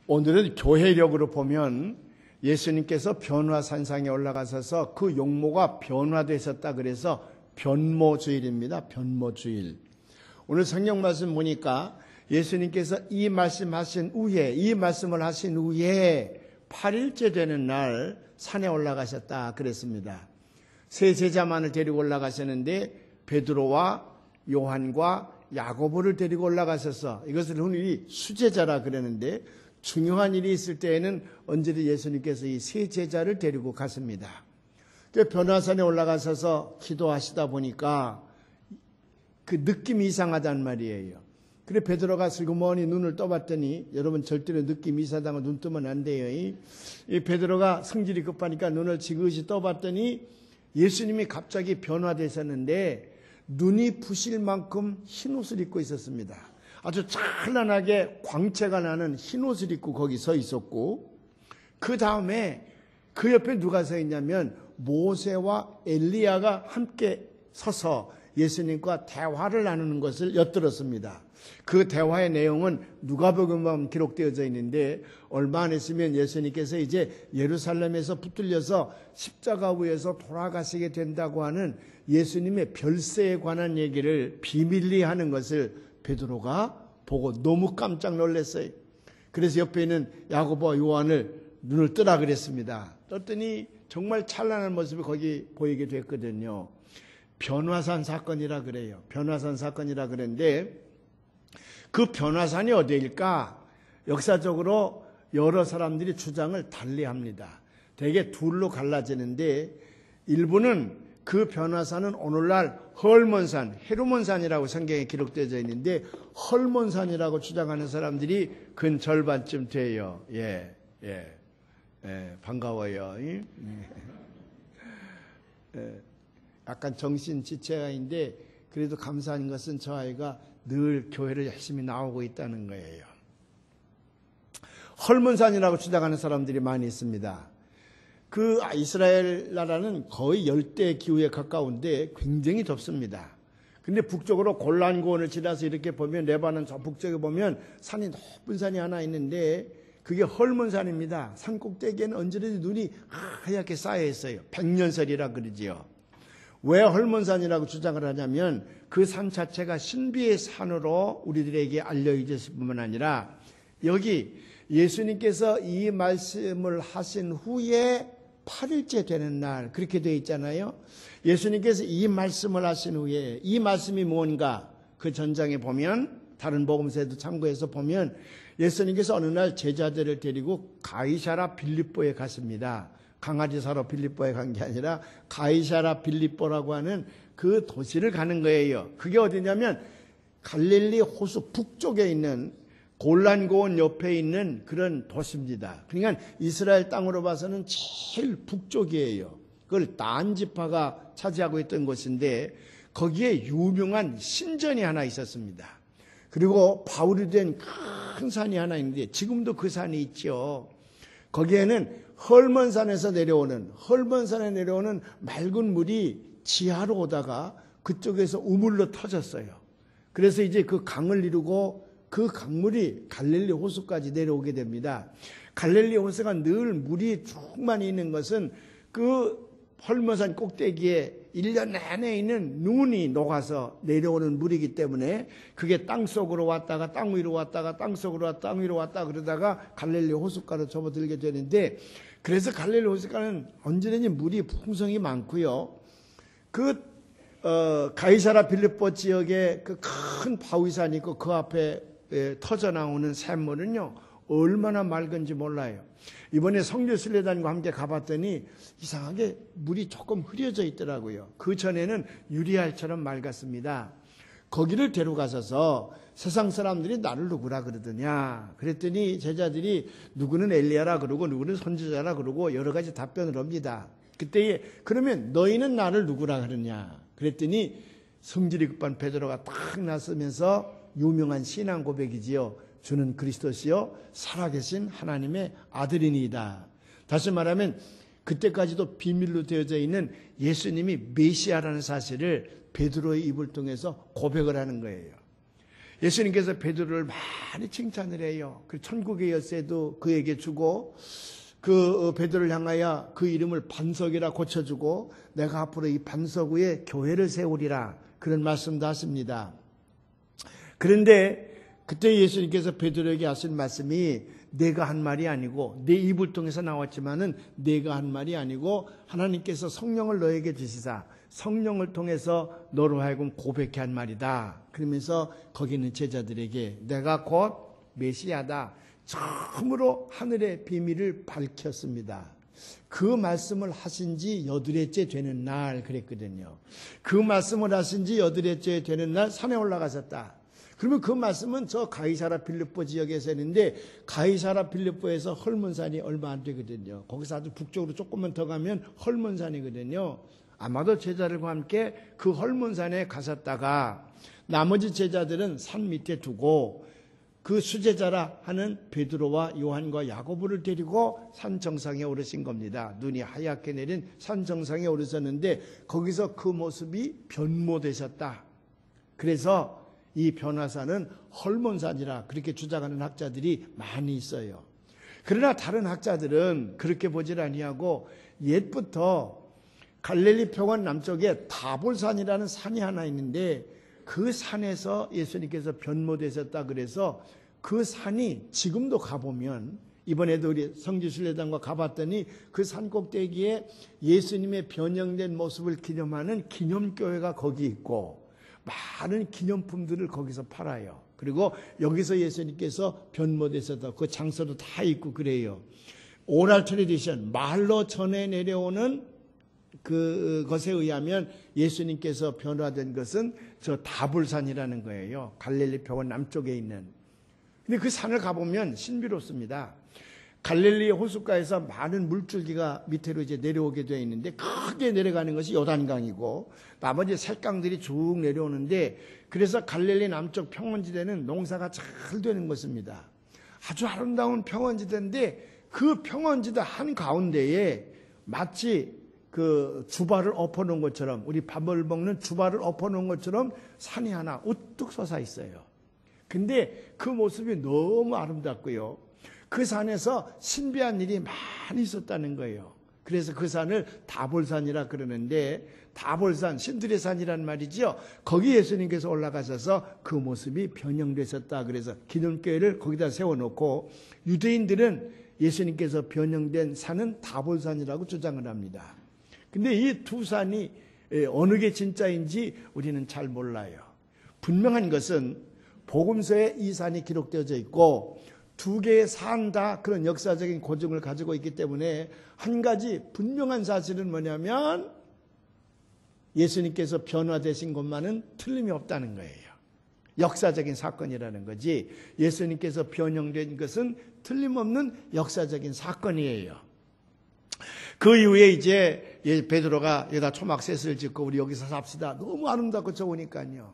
오늘은 교회력으로 보면 예수님께서 변화산상에 올라가셔서 그 용모가 변화되셨다 그래서 변모주일입니다. 변모주일. 오늘 성경 말씀 보니까 예수님께서 이 말씀을 하신 후에 8일째 되는 날 산에 올라가셨다 그랬습니다. 세 제자만을 데리고 올라가셨는데 베드로와 요한과 야고보를 데리고 올라가셔서 이것을 흔히 수제자라 그러는데 중요한 일이 있을 때에는 언제든 예수님께서 이 세 제자를 데리고 갔습니다. 변화산에 올라가셔서 기도하시다 보니까 그 느낌이 이상하단 말이에요. 그래 베드로가 슬그머니 눈을 떠봤더니, 여러분 절대로 느낌이 이상하다고 눈 뜨면 안 돼요. 이 베드로가 성질이 급하니까 눈을 지그시 떠봤더니 예수님이 갑자기 변화되셨는데 눈이 부실 만큼 흰 옷을 입고 있었습니다. 아주 찬란하게 광채가 나는 흰 옷을 입고 거기 서 있었고, 그 다음에 그 옆에 누가 서 있냐면 모세와 엘리야가 함께 서서 예수님과 대화를 나누는 것을 엿들었습니다. 그 대화의 내용은 누가복음에 기록되어져 있는데, 얼마 안 있으면 예수님께서 이제 예루살렘에서 붙들려서 십자가 위에서 돌아가시게 된다고 하는 예수님의 별세에 관한 얘기를 비밀리 하는 것을 베드로가 보고 너무 깜짝 놀랐어요. 그래서 옆에 있는 야고보와 요한을 눈을 뜨라 그랬습니다. 떴더니 정말 찬란한 모습이 거기 보이게 됐거든요. 변화산 사건이라 그래요. 변화산 사건이라 그랬는데, 그 변화산이 어디일까? 역사적으로 여러 사람들이 주장을 달리합니다. 대개 둘로 갈라지는데, 일부는 그 변화산은 오늘날 헐몬산, 헤르몬산이라고 성경에 기록되어 있는데, 헐몬산이라고 주장하는 사람들이 근 절반쯤 돼요. 반가워요. 약간 정신지체가인데 그래도 감사한 것은 저 아이가 늘 교회를 열심히 나오고 있다는 거예요. 헐몬산이라고 주장하는 사람들이 많이 있습니다. 그 이스라엘 나라는 거의 열대 기후에 가까운데 굉장히 덥습니다. 근데 북쪽으로 골란고원을 지나서 이렇게 보면, 레바논 저 북쪽에 보면 산이 높은 산이 하나 있는데 그게 헐몬산입니다. 산 꼭대기에는 언제든지 눈이 하얗게 쌓여 있어요. 백년설이라 그러지요. 왜 헐몬산이라고 주장을 하냐면 그 산 자체가 신비의 산으로 우리들에게 알려졌을 뿐만 아니라, 여기 예수님께서 이 말씀을 하신 후에 8일째 되는 날, 그렇게 되어 있잖아요. 예수님께서 이 말씀을 하신 후에, 이 말씀이 뭔가 그 전장에 보면, 다른 복음서에도 참고해서 보면 예수님께서 어느 날 제자들을 데리고 가이사라 빌립보에 갔습니다. 강아지 사러 빌립보에 간 게 아니라 가이사라 빌립보라고 하는 그 도시를 가는 거예요. 그게 어디냐면 갈릴리 호수 북쪽에 있는 골란고원 옆에 있는 그런 도시입니다. 그러니까 이스라엘 땅으로 봐서는 제일 북쪽이에요. 그걸 단 지파가 차지하고 있던 곳인데 거기에 유명한 신전이 하나 있었습니다. 그리고 바울이 된 큰 산이 하나 있는데 지금도 그 산이 있죠. 거기에는 헐몬산에 내려오는 맑은 물이 지하로 오다가 그쪽에서 우물로 터졌어요. 그래서 이제 그 강을 이루고 그 강물이 갈릴리 호수까지 내려오게 됩니다. 갈릴리 호수가 늘 물이 충만히 있는 것은 그 헐몬산 꼭대기에 1년 내내 있는 눈이 녹아서 내려오는 물이기 때문에 그게 땅속으로 왔다가 땅 위로 왔다가 땅속으로 왔다가 땅 위로 왔다가 그러다가 갈릴리 호숫가로 접어들게 되는데, 그래서 갈릴리 호숫가는 언제든지 물이 풍성이 많고요. 가이사라 빌립보 지역에 그 큰 바위산이 있고 그 앞에 터져 나오는 샘물은요 얼마나 맑은지 몰라요. 이번에 성교순례단과 함께 가봤더니 이상하게 물이 조금 흐려져 있더라고요. 그 전에는 유리알처럼 맑았습니다. 거기를 데려가셔서 세상 사람들이 나를 누구라 그러더냐 그랬더니 제자들이 누구는 엘리야라 그러고 누구는 선지자라 그러고 여러 가지 답변을 합니다. 그때 그러면 너희는 나를 누구라 그러냐 그랬더니 성질이 급한 베드로가 딱 나서면서 유명한 신앙 고백이지요. 주는 그리스도시요 살아계신 하나님의 아들이니이다. 다시 말하면 그때까지도 비밀로 되어져 있는 예수님이 메시아라는 사실을 베드로의 입을 통해서 고백을 하는 거예요. 예수님께서 베드로를 많이 칭찬을 해요. 그 천국의 열쇠도 그에게 주고 그 베드로를 향하여 그 이름을 반석이라 고쳐주고 내가 앞으로 이 반석 위에 교회를 세우리라 그런 말씀도 하십니다. 그런데 그때 예수님께서 베드로에게 하신 말씀이 내가 한 말이 아니고 내 입을 통해서 나왔지만은 내가 한 말이 아니고 하나님께서 성령을 너에게 주시사 성령을 통해서 너로 하여금 고백해 한 말이다. 그러면서 거기 있는 제자들에게 내가 곧 메시아다. 처음으로 하늘의 비밀을 밝혔습니다. 그 말씀을 하신 지 8회째 되는 날 그랬거든요. 그 말씀을 하신 지 8회째 되는 날 산에 올라가셨다. 그러면 그 말씀은 저 가이사라 빌립보 지역에서 했는데 가이사라 빌립보에서 헐몬산이 얼마 안 되거든요. 거기서 아주 북쪽으로 조금만 더 가면 헐몬산이거든요. 아마도 제자들과 함께 그 헐몬산에 가셨다가 나머지 제자들은 산 밑에 두고 그 수제자라 하는 베드로와 요한과 야고보를 데리고 산 정상에 오르신 겁니다. 눈이 하얗게 내린 산 정상에 오르셨는데 거기서 그 모습이 변모되셨다. 그래서 이 변화산은 헐몬산이라 그렇게 주장하는 학자들이 많이 있어요. 그러나 다른 학자들은 그렇게 보질 아니하고 옛부터 갈릴리 평원 남쪽에 다볼산이라는 산이 하나 있는데 그 산에서 예수님께서 변모되셨다 그래서 그 산이 지금도 가보면 이번에도 우리 성지순례단과 가봤더니 그 산 꼭대기에 예수님의 변형된 모습을 기념하는 기념교회가 거기 있고 많은 기념품들을 거기서 팔아요. 그리고 여기서 예수님께서 변모되셨다. 그 장소도 다 있고 그래요. 오랄 트레디션, 말로 전해 내려오는 그것에 의하면 예수님께서 변화된 것은 저 다볼산이라는 거예요. 갈릴리 평원 남쪽에 있는. 근데 그 산을 가보면 신비롭습니다. 갈릴리 호숫가에서 많은 물줄기가 밑으로 이제 내려오게 되어 있는데 크게 내려가는 것이 요단강이고 나머지 셋강들이 쭉 내려오는데 그래서 갈릴리 남쪽 평원지대는 농사가 잘 되는 것입니다. 아주 아름다운 평원지대인데 그 평원지대 한가운데에 마치 그 주발을 엎어놓은 것처럼 우리 밥을 먹는 주발을 엎어놓은 것처럼 산이 하나 우뚝 솟아 있어요. 근데 그 모습이 너무 아름답고요. 그 산에서 신비한 일이 많이 있었다는 거예요. 그래서 그 산을 다볼산이라 그러는데 다볼산, 신들의 산이란 말이죠. 거기 예수님께서 올라가셔서 그 모습이 변형되셨다. 그래서 기념교회를 거기다 세워놓고 유대인들은 예수님께서 변형된 산은 다볼산이라고 주장을 합니다. 근데 이 두 산이 어느 게 진짜인지 우리는 잘 몰라요. 분명한 것은 복음서에 이 산이 기록되어져 있고 두 개의 산 다 그런 역사적인 고증을 가지고 있기 때문에 한 가지 분명한 사실은 뭐냐면 예수님께서 변화되신 것만은 틀림이 없다는 거예요. 역사적인 사건이라는 거지 예수님께서 변형된 것은 틀림없는 역사적인 사건이에요. 그 이후에 이제 베드로가 여기다 초막셋을 짓고 우리 여기서 삽시다. 너무 아름답고 좋으니까요.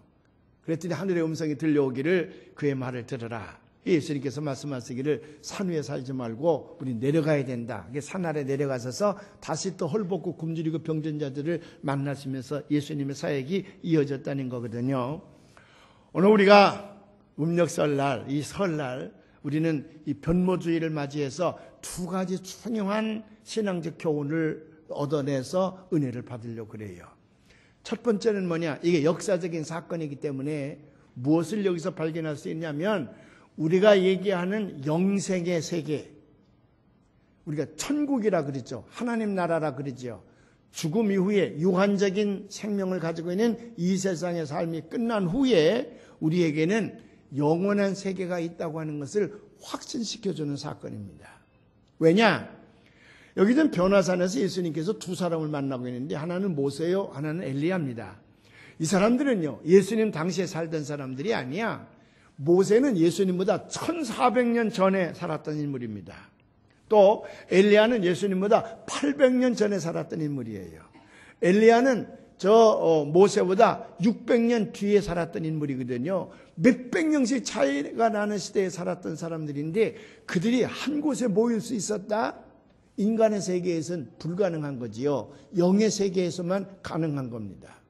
그랬더니 하늘의 음성이 들려오기를 그의 말을 들으라. 예수님께서 말씀하시기를 산 위에 살지 말고 우리 내려가야 된다. 산 아래 내려가셔서 다시 또 헐벗고 굶주리고 병든 자들을 만나시면서 예수님의 사역이 이어졌다는 거거든요. 오늘 우리가 음력설날, 이 설날 우리는 이 변모주의를 맞이해서 두 가지 중요한 신앙적 교훈을 얻어내서 은혜를 받으려고 그래요. 첫 번째는 뭐냐? 이게 역사적인 사건이기 때문에 무엇을 여기서 발견할 수 있냐면 우리가 얘기하는 영생의 세계, 우리가 천국이라 그러죠. 하나님 나라라 그러죠. 죽음 이후에 유한적인 생명을 가지고 있는 이 세상의 삶이 끝난 후에 우리에게는 영원한 세계가 있다고 하는 것을 확신시켜주는 사건입니다. 왜냐? 여기는 변화산에서 예수님께서 두 사람을 만나고 있는데 하나는 모세요, 하나는 엘리야입니다. 이 사람들은요, 예수님 당시에 살던 사람들이 아니야. 모세는 예수님보다 1400년 전에 살았던 인물입니다. 또 엘리야는 예수님보다 800년 전에 살았던 인물이에요. 엘리야는 모세보다 600년 뒤에 살았던 인물이거든요. 몇백 년씩 차이가 나는 시대에 살았던 사람들인데 그들이 한 곳에 모일 수 있었다? 인간의 세계에서는 불가능한 거지요. 영의 세계에서만 가능한 겁니다.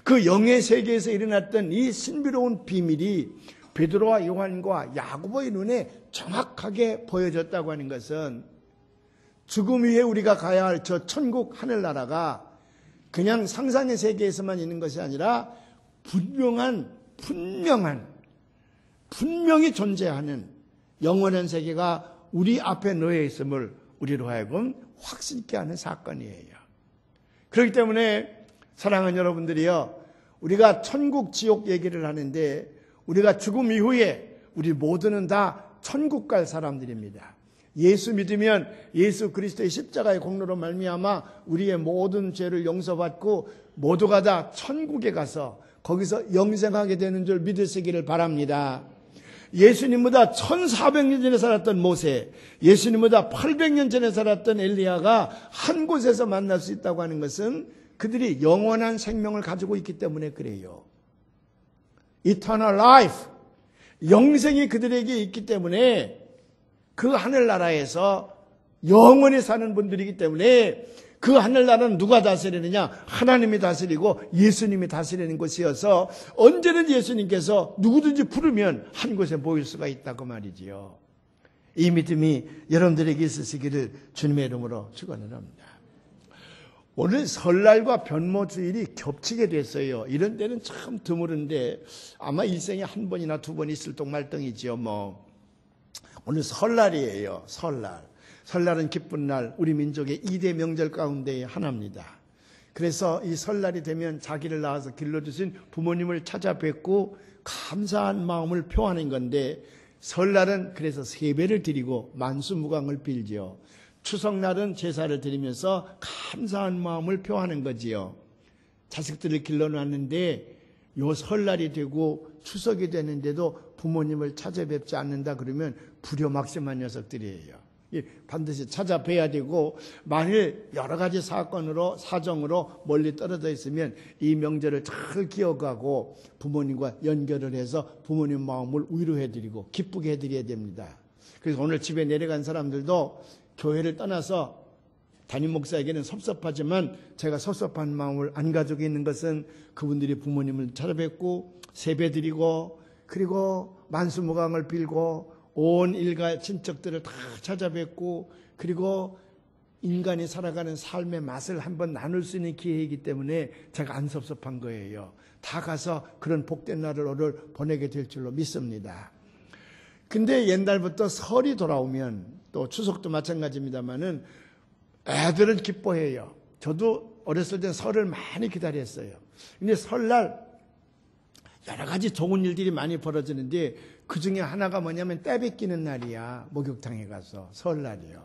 그 영의 세계에서 일어났던 이 신비로운 비밀이 베드로와 요한과 야고보의 눈에 정확하게 보여졌다고 하는 것은 죽음 위에 우리가 가야 할 저 천국 하늘나라가 그냥 상상의 세계에서만 있는 것이 아니라 분명히 존재하는 영원한 세계가 우리 앞에 놓여 있음을 우리로 하여금 확신있게 하는 사건이에요. 그렇기 때문에 사랑하는 여러분들이요, 우리가 천국 지옥 얘기를 하는데 우리가 죽음 이후에 우리 모두는 다 천국 갈 사람들입니다. 예수 믿으면 예수 그리스도의 십자가의 공로로 말미암아 우리의 모든 죄를 용서받고 모두가 다 천국에 가서 거기서 영생하게 되는 줄 믿으시기를 바랍니다. 예수님보다 1400년 전에 살았던 모세, 예수님보다 800년 전에 살았던 엘리야가 한 곳에서 만날 수 있다고 하는 것은 그들이 영원한 생명을 가지고 있기 때문에 그래요. Eternal life, 영생이 그들에게 있기 때문에 그 하늘나라에서 영원히 사는 분들이기 때문에 그 하늘나라는 누가 다스리느냐? 하나님이 다스리고 예수님이 다스리는 곳이어서 언제든 예수님께서 누구든지 부르면 한 곳에 모일 수가 있다고 말이지요. 이 믿음이 여러분들에게 있으시기를 주님의 이름으로 축원을 합니다. 오늘 설날과 변모주일이 겹치게 됐어요. 이런 때는 참 드물은데 아마 일생에 한 번이나 두 번 있을 똥말똥이지요. 오늘 설날이에요. 설날은 기쁜 날, 우리 민족의 2대 명절 가운데 하나입니다. 그래서 이 설날이 되면 자기를 낳아서 길러주신 부모님을 찾아뵙고 감사한 마음을 표하는 건데, 설날은 그래서 세배를 드리고 만수무강을 빌지요. 추석날은 제사를 드리면서 감사한 마음을 표하는 거지요. 자식들을 길러놨는데 요 설날이 되고 추석이 되는데도 부모님을 찾아뵙지 않는다 그러면 불효막심한 녀석들이에요. 반드시 찾아뵈야 되고, 만일 여러 가지 사정으로 멀리 떨어져 있으면 이 명절을 잘 기억하고 부모님과 연결을 해서 부모님 마음을 위로해드리고 기쁘게 해드려야 됩니다. 그래서 오늘 집에 내려간 사람들도 교회를 떠나서 담임 목사에게는 섭섭하지만 제가 섭섭한 마음을 안 가지고 있는 것은 그분들이 부모님을 찾아뵙고 세배드리고 그리고 만수무강을 빌고 온 일가 친척들을 다 찾아뵙고 그리고 인간이 살아가는 삶의 맛을 한번 나눌 수 있는 기회이기 때문에 제가 안 섭섭한 거예요. 다 가서 그런 복된 날을 오늘 보내게 될 줄로 믿습니다. 근데 옛날부터 설이 돌아오면 또 추석도 마찬가지입니다만은 애들은 기뻐해요. 저도 어렸을 때 설을 많이 기다렸어요. 근데 설날 여러 가지 좋은 일들이 많이 벌어지는데 그 중에 하나가 뭐냐면 때 뺏기는 날이야. 목욕탕에 가서 설날이요.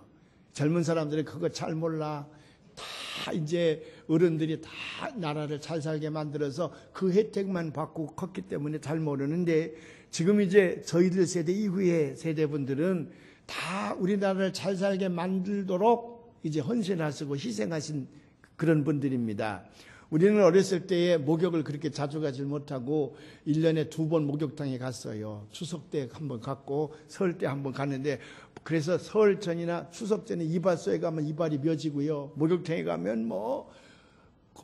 젊은 사람들은 그거 잘 몰라. 다 이제 어른들이 다 나라를 잘 살게 만들어서 그 혜택만 받고 컸기 때문에 잘 모르는데, 지금 이제 저희들 세대 이후의 세대분들은 다 우리나라를 잘 살게 만들도록 이제 헌신하시고 희생하신 그런 분들입니다. 우리는 어렸을 때에 목욕을 그렇게 자주 가지 못하고 1년에 2번 목욕탕에 갔어요. 추석 때 한 번 갔고 설 때 한 번 갔는데, 그래서 설 전이나 추석 전에 이발소에 가면 이발이 며지고요. 목욕탕에 가면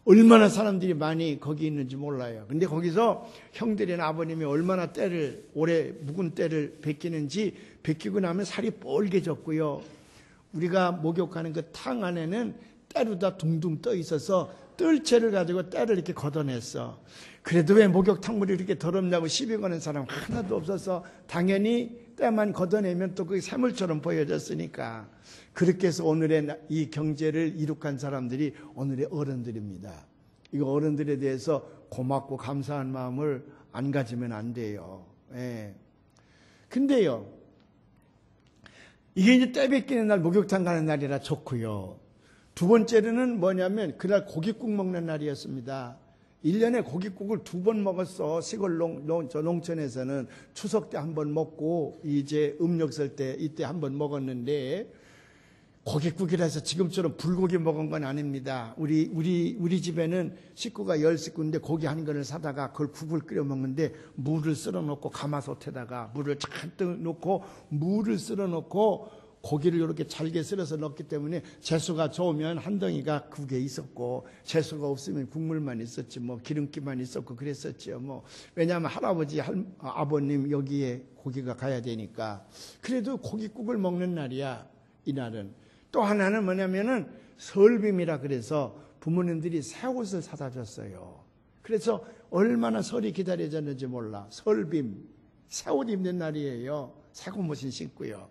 얼마나 사람들이 많이 거기 있는지 몰라요. 근데 거기서 형들이나 아버님이 얼마나 오래 묵은 때를 벗기는지, 벗기고 나면 살이 뻘개졌고요. 우리가 목욕하는 그 탕 안에는 때로 다 둥둥 떠 있어서 뜰채를 가지고 때를 이렇게 걷어냈어. 그래도 왜 목욕탕물이 이렇게 더럽냐고 시비 거는 사람 하나도 없어서 당연히 때만 걷어내면 또 그게 샘물처럼 보여졌으니까. 그렇게 해서 오늘의 이 경제를 이룩한 사람들이 오늘의 어른들입니다. 이거 어른들에 대해서 고맙고 감사한 마음을 안 가지면 안 돼요. 예. 근데요, 이게 이제 때 뺏기는 날 목욕탕 가는 날이라 좋고요. 두 번째로는 뭐냐면 그날 고깃국 먹는 날이었습니다. 1년에 고깃국을 2번 먹었어. 시골 농촌에서는 추석 때 한 번 먹고 이제 음력 설 때 이때 한 번 먹었는데, 고깃국이라서 지금처럼 불고기 먹은 건 아닙니다. 우리 집에는 식구가 10식구인데 고기 한 근을 사다가 그걸 국을 끓여 먹는데, 물을 썰어 놓고 가마솥에다가 물을 잔뜩 넣고 물을 썰어 놓고 고기를 이렇게 잘게 썰어서 넣기 때문에 재수가 좋으면 한 덩이가 국에 있었고 재수가 없으면 국물만 있었지 뭐 기름기만 있었고 그랬었죠. 뭐 왜냐하면 할아버지 아버님 여기에 고기가 가야 되니까. 그래도 고깃국을 먹는 날이야 이날은. 또 하나는 뭐냐면은 설빔이라 그래서 부모님들이 새 옷을 사다 줬어요. 그래서 얼마나 설이 기다려졌는지 몰라. 설빔, 새 옷 입는 날이에요. 새 고무신 신고요.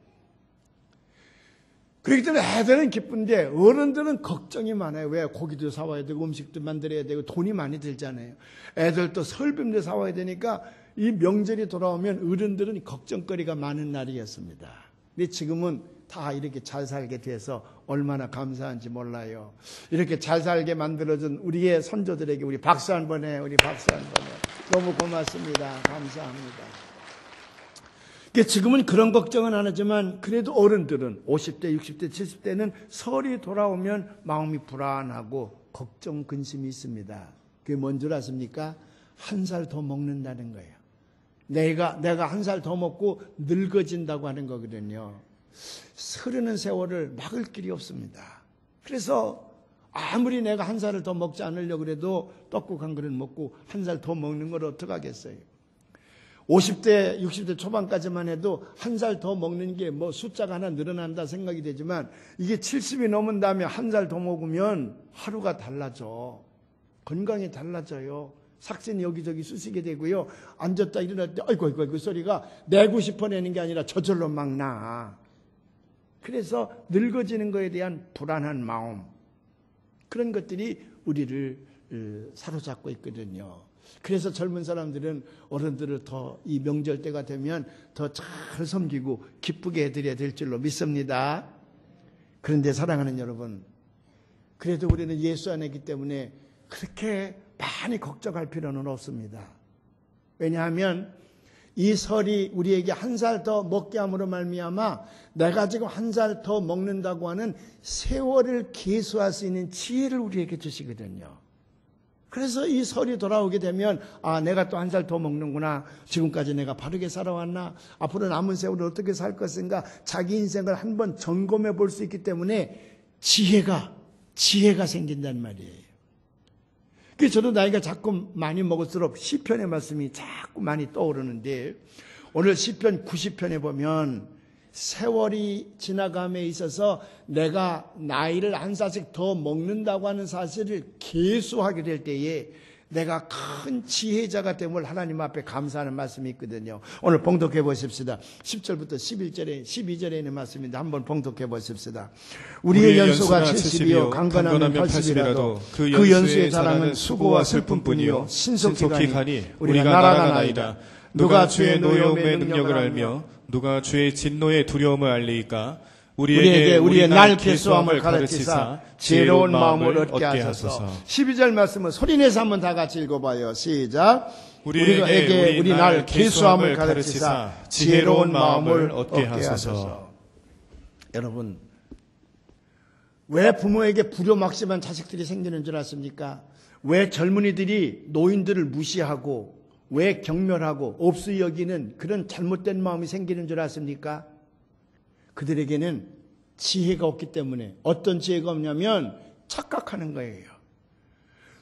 그렇기 때문에 애들은 기쁜데 어른들은 걱정이 많아요. 왜? 고기도 사와야 되고 음식도 만들어야 되고 돈이 많이 들잖아요. 애들도 설빔도 사와야 되니까 이 명절이 돌아오면 어른들은 걱정거리가 많은 날이었습니다. 근데 지금은 다 이렇게 잘 살게 돼서 얼마나 감사한지 몰라요. 이렇게 잘 살게 만들어준 우리의 선조들에게 우리 박수 한번 해. 우리 박수 한번 해. 너무 고맙습니다. 감사합니다. 지금은 그런 걱정은 안 하지만 그래도 어른들은 50대, 60대, 70대는 설이 돌아오면 마음이 불안하고 걱정, 근심이 있습니다. 그게 뭔 줄 아십니까? 한 살 더 먹는다는 거예요. 내가 한 살 더 먹고 늙어진다고 하는 거거든요. 흐르는 세월을 막을 길이 없습니다. 그래서 아무리 내가 한 살을 더 먹지 않으려고 해도 떡국 한 그릇 먹고 한 살 더 먹는 걸 어떡하겠어요. 50대, 60대 초반까지만 해도 한 살 더 먹는 게 뭐 숫자가 하나 늘어난다 생각이 되지만 이게 70이 넘은 다음에 한 살 더 먹으면 하루가 달라져. 건강이 달라져요. 삭신이 여기저기 쑤시게 되고요. 앉았다 일어날 때 아이고 소리가 내고 싶어 내는 게 아니라 저절로 막 나. 그래서 늙어지는 것에 대한 불안한 마음, 그런 것들이 우리를 사로잡고 있거든요. 그래서 젊은 사람들은 어른들을 더 이 명절 때가 되면 더 잘 섬기고 기쁘게 해드려야 될 줄로 믿습니다. 그런데 사랑하는 여러분, 그래도 우리는 예수 안에 있기 때문에 그렇게 많이 걱정할 필요는 없습니다. 왜냐하면 이 설이 우리에게 한 살 더 먹게 함으로 말미암아 내가 지금 한 살 더 먹는다고 하는 세월을 계수할 수 있는 지혜를 우리에게 주시거든요. 그래서 이 설이 돌아오게 되면 내가 또 한 살 더 먹는구나. 지금까지 내가 바르게 살아왔나? 앞으로 남은 세월을 어떻게 살 것인가? 자기 인생을 한번 점검해 볼 수 있기 때문에 지혜가 생긴단 말이에요. 그래서 저도 나이가 자꾸 많이 먹을수록 시편의 말씀이 자꾸 많이 떠오르는데 오늘 시편 90편에 보면 세월이 지나감에 있어서 내가 나이를 한 살씩 더 먹는다고 하는 사실을 계수하게 될 때에 내가 큰 지혜자가 됨을 하나님 앞에 감사하는 말씀이 있거든요. 오늘 봉독해 보십시다. 10절부터 11절에 12절에 있는 말씀인데 한번 봉독해 보십시다. 우리의 연수가 70이요 강건하면 80이라도 그 연수의 자랑은 수고와 슬픔뿐이요 신속히 가니 우리가 날아가나이다. 누가 주의 노여움의 능력을 알며 누가 주의 진노의 두려움을 알리이까? 우리에게 우리의 날 계수함을 가르치사 지혜로운 마음을 얻게 하소서. 12절 말씀은 소리내서 한번 다 같이 읽어봐요. 시작. 우리에게 우리 날 계수함을 가르치사 지혜로운 마음을 얻게 하소서. 여러분, 왜 부모에게 불효막심한 자식들이 생기는 줄 아십니까? 왜 젊은이들이 노인들을 무시하고 왜 경멸하고 없이 여기는 그런 잘못된 마음이 생기는 줄 아십니까? 그들에게는 지혜가 없기 때문에. 어떤 지혜가 없냐면 착각하는 거예요.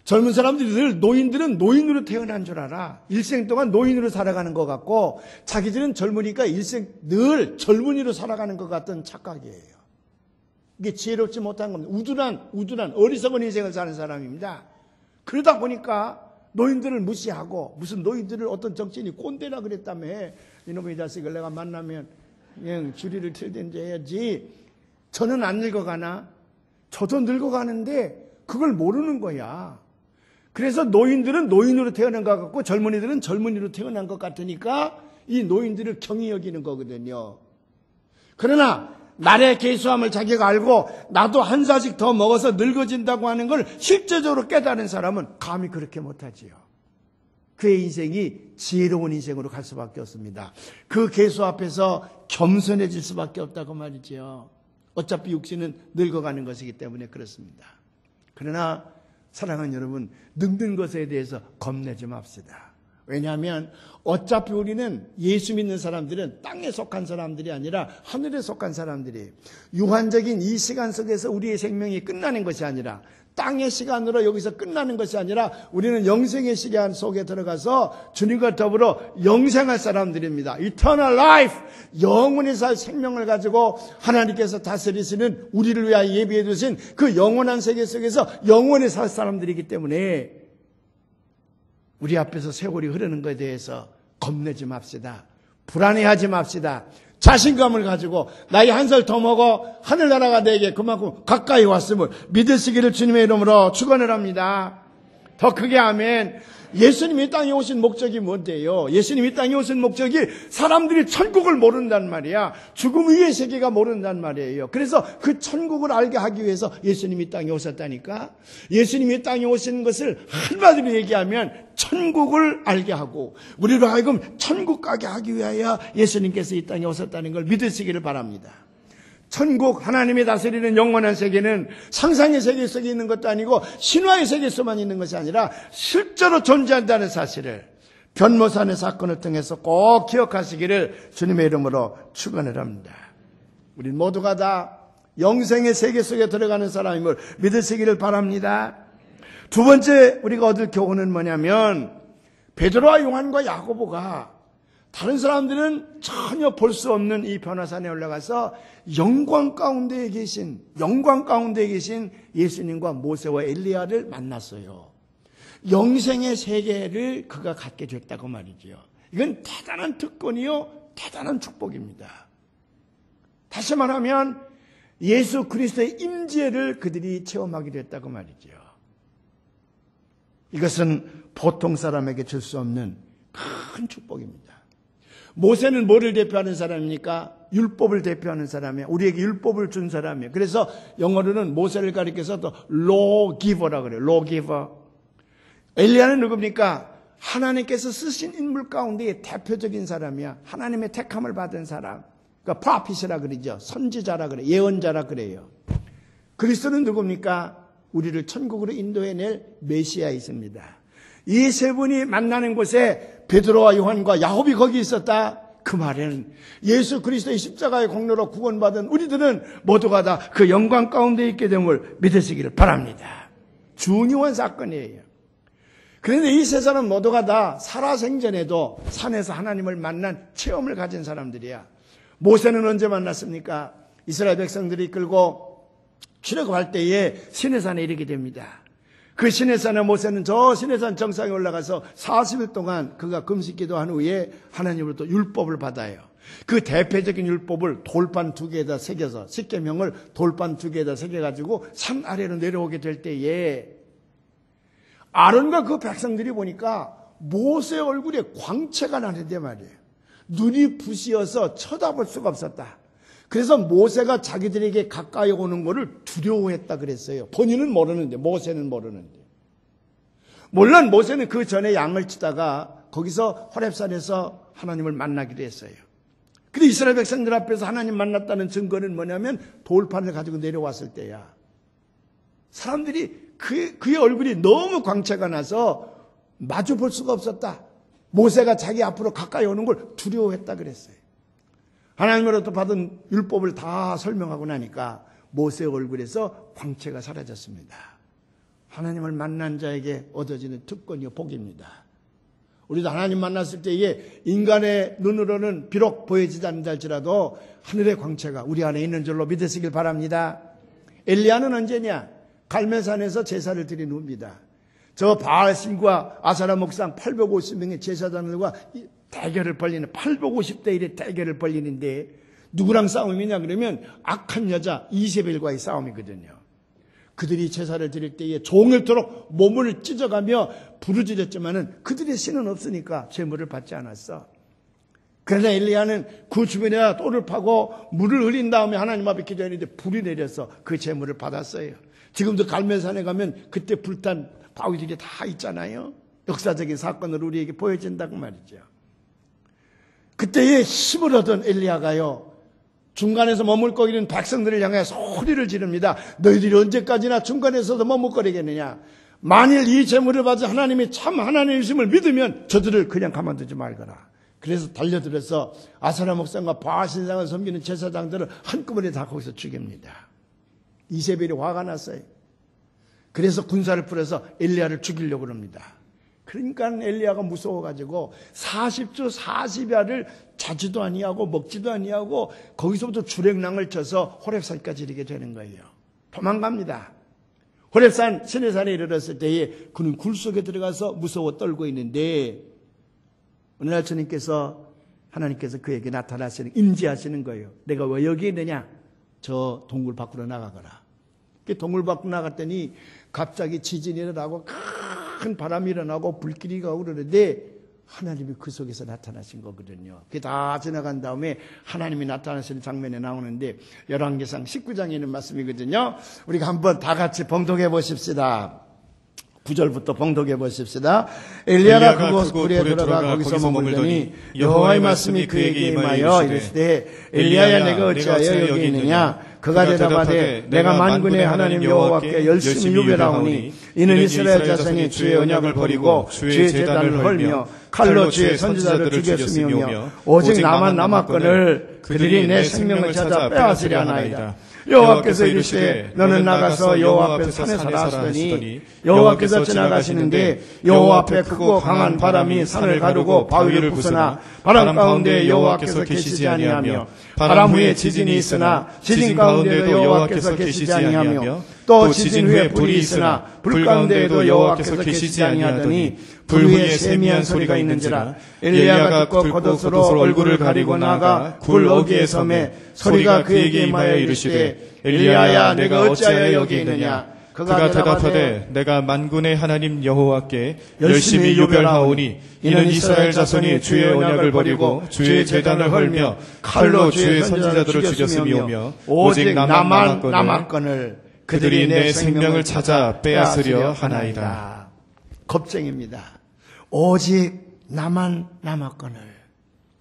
젊은 사람들이 늘 노인들은 노인으로 태어난 줄 알아. 일생 동안 노인으로 살아가는 것 같고 자기들은 젊으니까 일생 늘 젊은이로 살아가는 것 같은 착각이에요. 이게 지혜롭지 못한 겁니다. 우둔한 어리석은 인생을 사는 사람입니다. 그러다 보니까 노인들을 무시하고 무슨 노인들을 어떤 정치인이 꼰대라 그랬다며 이놈의 자식을 내가 만나면 그냥 주리를 틀든지 해야지. 저는 안 늙어가나? 저도 늙어가는데 그걸 모르는 거야. 그래서 노인들은 노인으로 태어난 것 같고 젊은이들은 젊은이로 태어난 것 같으니까 이 노인들을 경히 여기는 거거든요. 그러나 날의 계수함을 자기가 알고 나도 한 살씩 더 먹어서 늙어진다고 하는 걸 실제적으로 깨달은 사람은 감히 그렇게 못하지요. 그의 인생이 지혜로운 인생으로 갈 수밖에 없습니다. 그 계수 앞에서 겸손해질 수밖에 없다고 말이죠. 어차피 육신은 늙어가는 것이기 때문에 그렇습니다. 그러나 사랑하는 여러분, 늙는 것에 대해서 겁내지 맙시다. 왜냐하면 어차피 우리는 예수 믿는 사람들은 땅에 속한 사람들이 아니라 하늘에 속한 사람들이 유한적인 이 시간 속에서 우리의 생명이 끝나는 것이 아니라 땅의 시간으로 여기서 끝나는 것이 아니라 우리는 영생의 시간 속에 들어가서 주님과 더불어 영생할 사람들입니다. Eternal life, 영원히 살 생명을 가지고 하나님께서 다스리시는 우리를 위하여 예비해 두신 그 영원한 세계 속에서 영원히 살 사람들이기 때문에 우리 앞에서 세월이 흐르는 것에 대해서 겁내지 맙시다. 불안해하지 맙시다. 자신감을 가지고 나이 한 살 더 먹어 하늘나라가 내게 그만큼 가까이 왔음을 믿으시기를 주님의 이름으로 축원을 합니다. 더 크게 아멘. 예수님이 이 땅에 오신 목적이 뭔데요? 예수님이 이 땅에 오신 목적이 사람들이 천국을 모른단 말이야. 죽음 위의 세계가 모른단 말이에요. 그래서 그 천국을 알게 하기 위해서 예수님이 이 땅에 오셨다니까. 예수님이 이 땅에 오신 것을 한마디로 얘기하면 천국을 알게 하고 우리로 하여금 천국 가게 하기 위하여 예수님께서 이 땅에 오셨다는 걸 믿으시기를 바랍니다. 천국, 하나님이 다스리는 영원한 세계는 상상의 세계 속에 있는 것도 아니고 신화의 세계에서만 있는 것이 아니라 실제로 존재한다는 사실을 변모산의 사건을 통해서 꼭 기억하시기를 주님의 이름으로 축원을 합니다. 우리 모두가 다 영생의 세계 속에 들어가는 사람임을 믿으시기를 바랍니다. 두 번째 우리가 얻을 교훈은 뭐냐면 베드로와 요한과 야고보가 다른 사람들은 전혀 볼 수 없는 이 변화산에 올라가서 영광 가운데에 계신 예수님과 모세와 엘리야를 만났어요. 영생의 세계를 그가 갖게 됐다고 말이죠. 이건 대단한 특권이요, 대단한 축복입니다. 다시 말하면 예수 그리스도의 임재를 그들이 체험하게 됐다고 말이죠. 이것은 보통 사람에게 줄 수 없는 큰 축복입니다. 모세는 뭐를 대표하는 사람입니까? 율법을 대표하는 사람이에요. 우리에게 율법을 준 사람이에요. 그래서 영어로는 모세를 가리켜서 또 lawgiver라고 그래요. lawgiver. 엘리야는 누굽니까? 하나님께서 쓰신 인물 가운데 대표적인 사람이야. 하나님의 택함을 받은 사람. 그러니까 prophet이라 그러죠. 선지자라 그래요. 예언자라 그래요. 그리스도는 누굽니까? 우리를 천국으로 인도해낼 메시아이십니다. 이 세 분이 만나는 곳에 베드로와 요한과 야곱이 거기 있었다. 그 말에는 예수 그리스도의 십자가의 공로로 구원받은 우리들은 모두가 다 그 영광 가운데 있게 됨을 믿으시기를 바랍니다. 중요한 사건이에요. 그런데 이 세 사람 모두가 다 살아생전에도 산에서 하나님을 만난 체험을 가진 사람들이야. 모세는 언제 만났습니까? 이스라엘 백성들이 끌고 출애굽할 때에 시내산에 이르게 됩니다. 그 시내산에 모세는 저 시내산 정상에 올라가서 40일 동안 그가 금식기도한 후에 하나님으로부터 율법을 받아요. 그 대표적인 율법을 돌판 2개에다 새겨서 십계명을 돌판 2개에다 새겨가지고 산 아래로 내려오게 될 때에 아론과 그 백성들이 보니까 모세의 얼굴에 광채가 나는데 말이에요. 눈이 부시어서 쳐다볼 수가 없었다. 그래서 모세가 자기들에게 가까이 오는 것을 두려워했다 그랬어요. 본인은 모르는데, 모세는 모르는데. 물론 모세는 그 전에 양을 치다가 거기서 호렙산에서 하나님을 만나기도 했어요. 근데 이스라엘 백성들 앞에서 하나님 만났다는 증거는 뭐냐면 돌판을 가지고 내려왔을 때야. 사람들이 그의 얼굴이 너무 광채가 나서 마주 볼 수가 없었다. 모세가 자기 앞으로 가까이 오는 걸 두려워했다 그랬어요. 하나님으로부터 받은 율법을 다 설명하고 나니까 모세의 얼굴에서 광채가 사라졌습니다. 하나님을 만난 자에게 얻어지는 특권이요 복입니다. 우리도 하나님 만났을 때에 인간의 눈으로는 비록 보여지지 않는다 할지라도 하늘의 광채가 우리 안에 있는 줄로 믿으시길 바랍니다. 엘리야는 언제냐? 갈멜산에서 제사를 드린 후입니다. 저 바알신과 아사라 목상 850명의 제사장들과 대결을 벌리는 850대 1의 대결을 벌리는데 누구랑 싸움이냐 그러면 악한 여자 이세벨과의 싸움이거든요. 그들이 제사를 드릴 때에 종일토록 몸을 찢어가며 부르짖었지만은 그들의 신은 없으니까 제물을 받지 않았어. 그러나 엘리야는 그 주변에다 돌을 파고 물을 흘린 다음에 하나님 앞에 기도했는데 불이 내려서 그 제물을 받았어요. 지금도 갈멜산에 가면 그때 불탄 바위들이 다 있잖아요. 역사적인 사건으로 우리에게 보여진다고 말이죠. 그때에 힘을 얻은 엘리야가요, 중간에서 머물거리는 백성들을 향해 소리를 지릅니다. 너희들이 언제까지나 중간에서도 머물거리겠느냐? 만일 이 재물을 받아 하나님이 참 하나님이심을 믿으면 저들을 그냥 가만두지 말거라. 그래서 달려들어서 아사랴 목사님과 바알 신상을 섬기는 제사장들을 한꺼번에 다 거기서 죽입니다. 이세벨이 화가 났어요. 그래서 군사를 풀어서 엘리야를 죽이려고 합니다. 그러니까 엘리야가 무서워가지고 40주 40야를 자지도 아니하고 먹지도 아니하고 거기서부터 주랭랑을 쳐서 호렙산까지 이르게 되는 거예요. 도망갑니다. 호렙산 시내산에 이르렀을 때에 그는 굴 속에 들어가서 무서워 떨고 있는데 어느 날 하나님께서 그에게 나타나시는 임재하시는 거예요. 내가 왜 여기 있느냐? 저 동굴 밖으로 나가거라. 그 동굴 밖으로 나갔더니 갑자기 지진이 일어나고 큰 바람이 일어나고 불길이 가고 그러는데 하나님이 그 속에서 나타나신 거거든요. 그게 다 지나간 다음에 하나님이 나타나시는 장면에 나오는데 열왕기상 19장에 있는 말씀이거든요. 우리가 한번 다 같이 봉독해 보십시다. 9절부터 봉독해 보십시다. 엘리야가 그곳 굴에 들어가 거기서 머물더니 여호와의 말씀이 그에게 임하여 이르시되 엘리야야 내가 어찌하여 여기 있느냐? 그가 대답하되 내가 만군의 하나님 여호와께 열심히 유별하오니 이는 이스라엘 자손이 주의 언약을 버리고 주의 제단을 헐며 칼로 주의 선지자를 죽였으며 오직 나만 남았거늘 그들이 내 생명을 찾아 빼앗으려 하나이다. 여호와께서 이르시되 너는 나가서 여호와 앞에 산에 살았으니 여호와께서 지나가시는데 여호와 앞에 크고 강한 바람이 산을 가르고 바위를 부수나 바람 가운데 여호와께서 계시지 아니하며 바람 후에 지진이 있으나 지진 가운데도 여호와께서 계시지 아니하며 또 지진 후에 불이 있으나 불 가운데에도 여호와께서 계시지 아니하더니 불 위에 세미한 소리가 있는지라 엘리야가 듣고 겉옷으로 얼굴을 가리고 나가 굴 어귀에 섬에 소리가 그에게 임하여 이르시되 엘리야야 내가 어찌하여 여기 있느냐? 그가 대답하되 내가 만군의 하나님 여호와께 열심히 유별하오니 이는 이스라엘 자손이 주의 언약을 버리고 주의 제단을 헐며 칼로 주의 선지자들을 죽였으며 오직 나만 남았거늘 그들이 내 생명을 찾아 빼앗으려 하나이다. 겁쟁입니다. 오직 나만 남았거늘.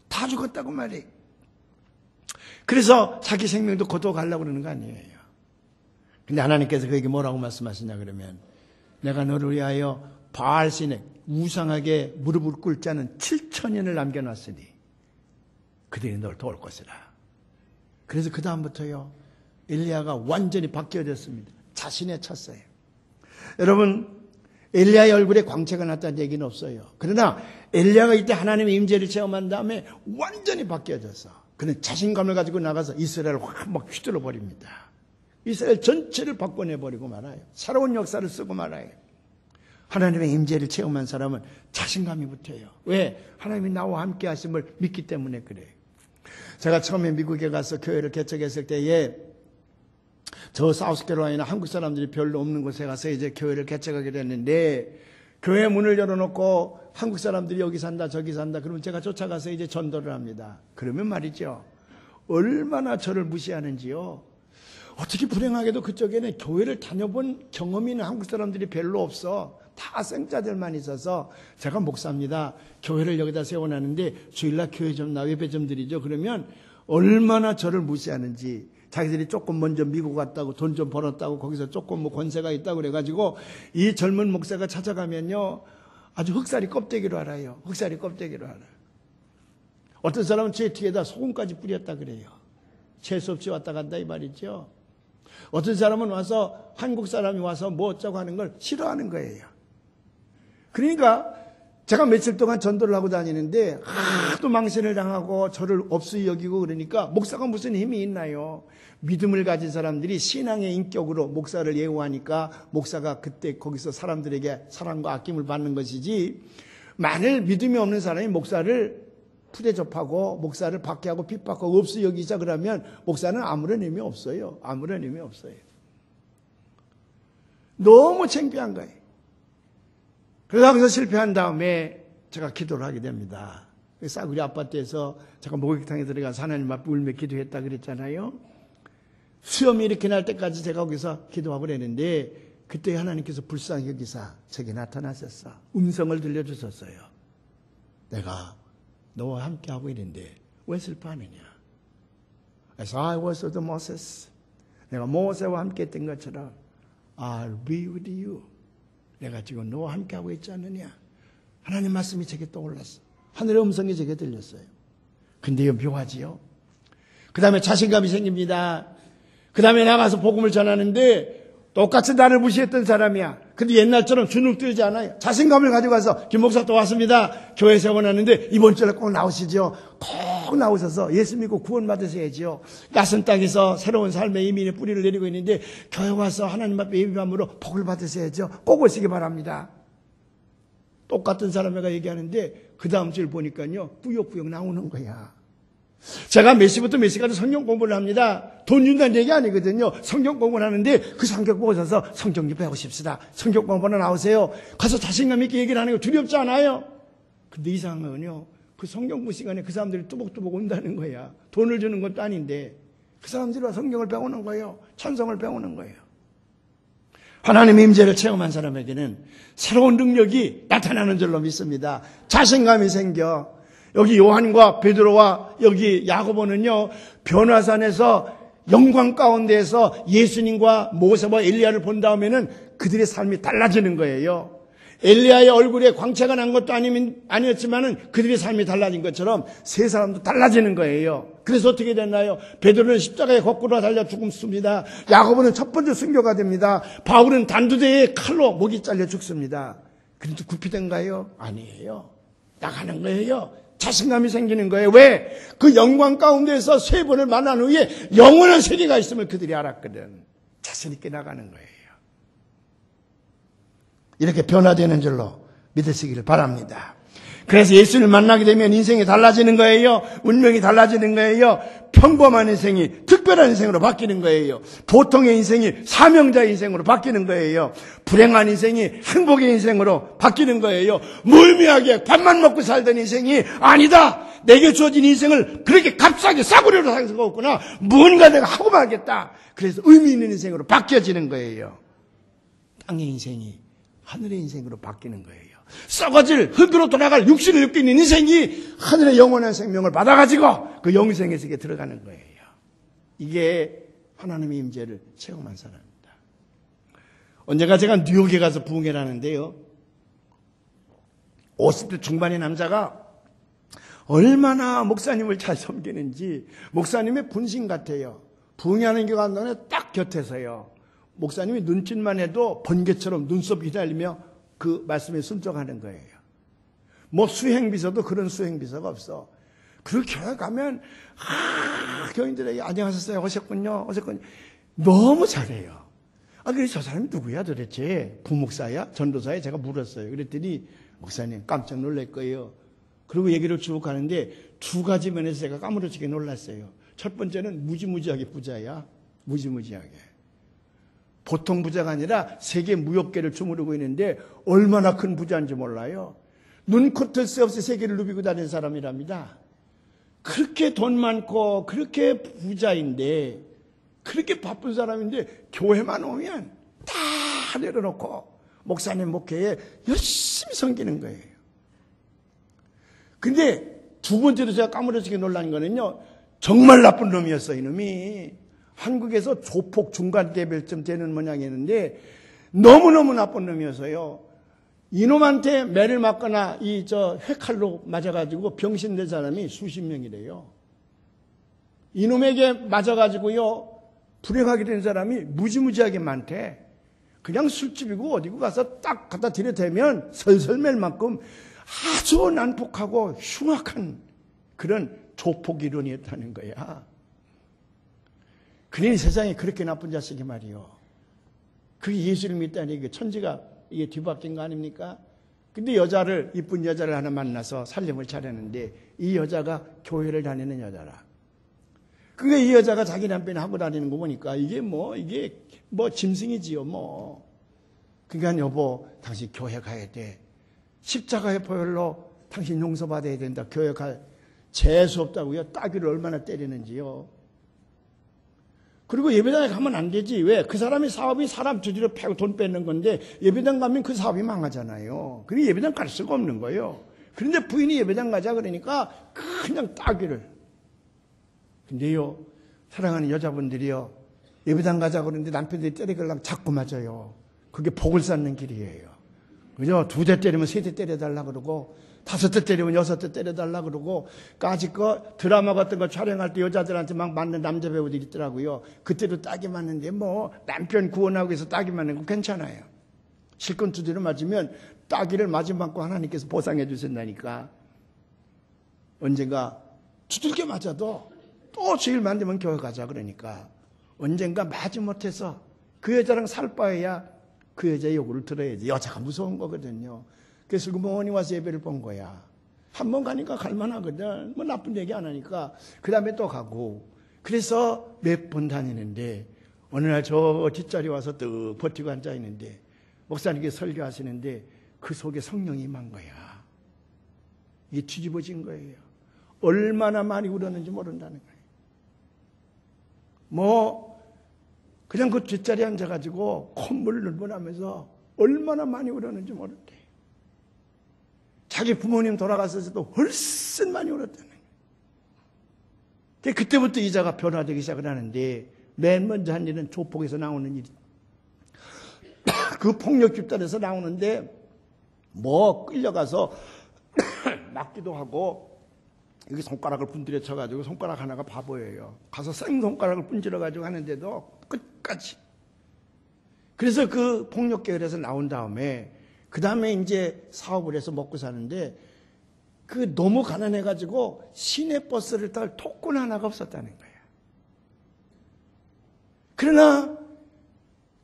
다 죽었다고 말이에요. 그래서 자기 생명도 거둬가려고 그러는 거 아니에요. 근데 하나님께서 그에게 뭐라고 말씀하시냐 그러면 내가 너를 위하여 바알신에 우상하게 무릎을 꿇지 않은 7천년을 남겨놨으니 그들이 널 도울 것이라. 그래서 그 다음부터요 엘리야가 완전히 바뀌어졌습니다. 자신의 쳤어요. 여러분 엘리야의 얼굴에 광채가 났다는 얘기는 없어요. 그러나 엘리야가 이때 하나님의 임재를 체험한 다음에 완전히 바뀌어져서 그는 자신감을 가지고 나가서 이스라엘을 확 막 휘둘러 버립니다. 이스라엘 전체를 바꿔내버리고 말아요. 새로운 역사를 쓰고 말아요. 하나님의 임재를 체험한 사람은 자신감이 붙어요. 왜? 하나님이 나와 함께 하심을 믿기 때문에 그래요. 제가 처음에 미국에 가서 교회를 개척했을 때에 저 사우스캐롤라이나 한국 사람들이 별로 없는 곳에 가서 이제 교회를 개척하게 됐는데 교회 문을 열어놓고 한국 사람들이 여기 산다 저기 산다 그러면 제가 쫓아가서 이제 전도를 합니다. 그러면 말이죠. 얼마나 저를 무시하는지요. 어떻게 불행하게도 그쪽에는 교회를 다녀본 경험이 있는 한국 사람들이 별로 없어. 다 생자들만 있어서 제가 목사입니다. 교회를 여기다 세워놨는데 주일날 교회 좀 나 예배 좀 드리죠. 그러면 얼마나 저를 무시하는지. 자기들이 조금 먼저 미국 갔다고 돈 좀 벌었다고 거기서 조금 뭐 권세가 있다고 그래가지고 이 젊은 목사가 찾아가면요 아주 흑살이 껍데기로 알아요. 흑살이 껍데기로 알아요. 어떤 사람은 제 뒤에다 소금까지 뿌렸다 그래요. 재수 없이 왔다 간다 이 말이죠. 어떤 사람은 와서 한국 사람이 와서 뭐 어쩌고 하는 걸 싫어하는 거예요. 그러니까 제가 며칠 동안 전도를 하고 다니는데 하도 망신을 당하고 저를 없이 여기고 그러니까 목사가 무슨 힘이 있나요? 믿음을 가진 사람들이 신앙의 인격으로 목사를 예우하니까 목사가 그때 거기서 사람들에게 사랑과 아낌을 받는 것이지 만일 믿음이 없는 사람이 목사를 푸대접하고 목사를 박해하고 핍박하고 없이 여기자 그러면 목사는 아무런 의미 없어요. 아무런 의미 없어요. 너무 창피한 거예요. 그래서 거기서 실패한 다음에 제가 기도를 하게 됩니다. 싸구리 아파트에서 제가 목욕탕에 들어가서 하나님 앞에 울며 기도했다 그랬잖아요. 수염이 이렇게 날 때까지 제가 거기서 기도하고 그랬는데 그때 하나님께서 불쌍히 여기사 제게 나타나셨어. 음성을 들려주셨어요. 내가 너와 함께하고 있는데 왜 슬퍼하느냐. As I was with Moses. 내가 모세와 함께 했던 것처럼 I'll be with you. 내가 지금 너와 함께하고 있지 않느냐. 하나님 말씀이 제게 떠올랐어. 하늘의 음성이 제게 들렸어요. 근데요, 묘하지요. 그 다음에 자신감이 생깁니다. 그 다음에 나가서 복음을 전하는데 똑같이 나를 무시했던 사람이야. 근데 옛날처럼 주눅 들지 않아요. 자신감을 가지고 가서 김 목사 또 왔습니다. 교회 세워놨는데 이번 주에 꼭 나오시죠. 꼭 나오셔서 예수 믿고 구원 받으셔야죠. 낯선 땅에서 새로운 삶의 이민의 뿌리를 내리고 있는데 교회 와서 하나님 앞에 예비함으로 복을 받으셔야죠. 꼭 오시기 바랍니다. 똑같은 사람이가 얘기하는데 그 다음 주를 보니까요, 꾸역꾸역 나오는 거야. 제가 몇 시부터 몇 시까지 성경 공부를 합니다. 돈 준다는 얘기 아니거든요. 성경 공부를 하는데 그 성경 보고 오셔서 성경 좀 배우십시다. 성경 공부는 나오세요. 가서 자신감 있게 얘기를 하는 거 두렵지 않아요? 근데 이상한 건요, 그 성경 공부 시간에 그 사람들이 뚜벅뚜벅 온다는 거야. 돈을 주는 것도 아닌데 그 사람들이 성경을 배우는 거예요. 찬송을 배우는 거예요. 하나님의 임재를 체험한 사람에게는 새로운 능력이 나타나는 줄로 믿습니다. 자신감이 생겨. 여기 요한과 베드로와 여기 야고보는요, 변화산에서 영광 가운데에서 예수님과 모세와 엘리야를 본 다음에는 그들의 삶이 달라지는 거예요. 엘리야의 얼굴에 광채가 난 것도 아니었지만은 그들의 삶이 달라진 것처럼 세 사람도 달라지는 거예요. 그래서 어떻게 됐나요? 베드로는 십자가에 거꾸로 달려 죽습니다. 야고보는 첫 번째 순교가 됩니다. 바울은 단두대에 칼로 목이 잘려 죽습니다. 그런데 굽히던가요? 아니에요. 나가는 거예요. 자신감이 생기는 거예요. 왜? 그 영광 가운데서 세 번을 만난 후에 영원한 세계가 있음을 그들이 알았거든. 자신 있게 나가는 거예요. 이렇게 변화되는 줄로 믿으시기를 바랍니다. 그래서 예수를 만나게 되면 인생이 달라지는 거예요. 운명이 달라지는 거예요. 평범한 인생이 특별한 인생으로 바뀌는 거예요. 보통의 인생이 사명자의 인생으로 바뀌는 거예요. 불행한 인생이 행복의 인생으로 바뀌는 거예요. 무의미하게 밥만 먹고 살던 인생이 아니다. 내게 주어진 인생을 그렇게 값싸게 싸구려로 살 수가 없구나. 무언가 내가 하고 말겠다. 그래서 의미 있는 인생으로 바뀌어지는 거예요. 땅의 인생이 하늘의 인생으로 바뀌는 거예요. 썩어질 흙으로 돌아갈 육신을 느끼는 인생이 하늘의 영원한 생명을 받아가지고 그 영생의 세계에 들어가는 거예요. 이게 하나님의 임재를 체험한 사람입니다. 언젠가 제가 뉴욕에 가서 부흥회를 하는데요, 50대 중반의 남자가 얼마나 목사님을 잘 섬기는지 목사님의 분신 같아요. 부흥회하는 기간에 딱 곁에서요, 목사님이 눈짓만 해도 번개처럼 눈썹이 휘날리며 그 말씀에 순종하는 거예요. 뭐 수행비서도 그런 수행비서가 없어. 그렇게 가면 교인들에게 안녕하셨어요, 오셨군요. 너무 잘해요. 그래서 저 사람이 누구야 도대체? 부목사야? 전도사야? 제가 물었어요. 그랬더니 목사님 깜짝 놀랄 거예요. 그리고 얘기를 쭉 가는데 두 가지 면에서 제가 까무러치게 놀랐어요. 첫 번째는 무지무지하게 부자야. 무지무지하게. 보통 부자가 아니라 세계 무역계를 주무르고 있는데 얼마나 큰 부자인지 몰라요. 눈코뜰 새 없이 세계를 누비고 다니는 사람이랍니다. 그렇게 돈 많고 그렇게 부자인데, 그렇게 바쁜 사람인데 교회만 오면 다 내려놓고 목사님 목회에 열심히 섬기는 거예요. 근데 두 번째로 제가 까무러지게 놀란 거는요, 정말 나쁜 놈이었어요. 이놈이 한국에서 조폭 중간대별쯤 되는 모양이었는데 너무너무 나쁜 놈이어서요, 이놈한테 매를 맞거나 회칼로 맞아가지고 병신된 사람이 수십 명이래요. 이놈에게 맞아가지고요 불행하게 된 사람이 무지무지하게 많대. 그냥 술집이고 어디고 가서 딱 갖다 들여대면 설설 맬 만큼 아주 난폭하고 흉악한 그런 조폭 이론이었다는 거야. 그러니 세상에 그렇게 나쁜 자식이 말이요, 그게 예수를 믿다니 이게 천지가 이게 뒤바뀐 거 아닙니까? 근데 이쁜 여자를 하나 만나서 살림을 차렸는데 이 여자가 교회를 다니는 여자라. 그게 이 여자가 자기 남편이 하고 다니는 거 보니까 이게 짐승이지요 뭐. 그러니까 여보, 당신 교회 가야 돼. 십자가의 보혈로 당신 용서받아야 된다. 교회 갈 재수 없다고요. 따귀를 얼마나 때리는지요. 그리고 예배당에 가면 안 되지. 왜? 그 사람의 사업이 사람 주지로 패고 돈 뺏는 건데 예배당 가면 그 사업이 망하잖아요. 그래서 예배당 갈 수가 없는 거예요. 그런데 부인이 예배당 가자 그러니까 그냥 따귀를. 근데요, 사랑하는 여자분들이요, 예배당 가자 그러는데 남편들이 때리려고 자꾸 맞아요. 그게 복을 쌓는 길이에요. 그죠? 2대 때리면 3대 때려달라 그러고, 5대 때리면 6대 때려달라 그러고, 까짓 거 드라마 같은 거 촬영할 때 여자들한테 막 맞는 남자 배우들이 있더라고요. 그때도 딱이 맞는데 뭐 남편 구원하기 위해서 딱이 맞는 거 괜찮아요. 실컷 두드려 맞으면 따기를 맞은 만큼 하나님께서 보상해 주신다니까. 언젠가 두들겨 맞아도 또 주일 만들면 교회 가자 그러니까. 언젠가 마지 못해서 그 여자랑 살 바에야 그 여자의 요구를 들어야지. 여자가 무서운 거거든요. 그래서 부모님 와서 예배를 본 거야. 한 번 가니까 갈만하거든. 뭐 나쁜 얘기 안 하니까. 그 다음에 또 가고. 그래서 몇 번 다니는데 어느 날 저 뒷자리 와서 또 버티고 앉아있는데 목사님께 설교하시는데 그 속에 성령이 임한 거야. 이게 뒤집어진 거예요. 얼마나 많이 울었는지 모른다는 거예요. 뭐 그냥 그 뒷자리에 앉아가지고 콧물을 눈물하면서 얼마나 많이 울었는지 모른대. 자기 부모님 돌아갔을 때도 훨씬 많이 울었다는 거예요. 그때부터 이자가 변화되기 시작을 하는데 맨 먼저 한 일은 조폭에서 나오는 일이. 그 폭력 집단에서 나오는데 뭐 끌려가서 맞기도 하고 여기 손가락을 분들여 쳐가지고 손가락 하나가 바보예요. 가서 생손가락을 분질러가지고 하는데도 끝까지. 그래서 그 폭력 계열에서 나온 다음에 그 다음에 이제 사업을 해서 먹고 사는데 그 너무 가난해가지고 시내버스를 탈 토큰 하나가 없었다는 거예요. 그러나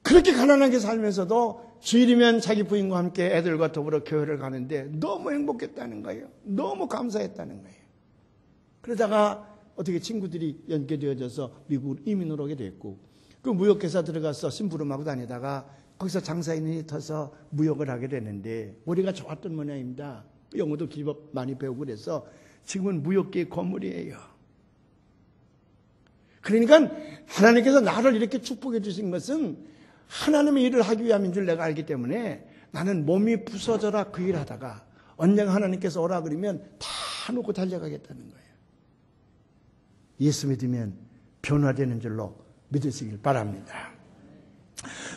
그렇게 가난하게 살면서도 주일이면 자기 부인과 함께 애들과 더불어 교회를 가는데 너무 행복했다는 거예요. 너무 감사했다는 거예요. 그러다가 어떻게 친구들이 연계되어져서 미국으로 이민을 오게 됐고 그 무역회사 들어가서 심부름하고 다니다가 거기서 장사인이 터서 무역을 하게 되는데 머리가 좋았던 모양입니다. 영어도 기법 많이 배우고 그래서 지금은 무역계의 건물이에요. 그러니까 하나님께서 나를 이렇게 축복해 주신 것은 하나님의 일을 하기 위함인 줄 내가 알기 때문에 나는 몸이 부서져라 그 일 하다가 언젠가 하나님께서 오라 그러면 다 놓고 달려가겠다는 거예요. 예수 믿으면 변화되는 줄로 믿으시길 바랍니다.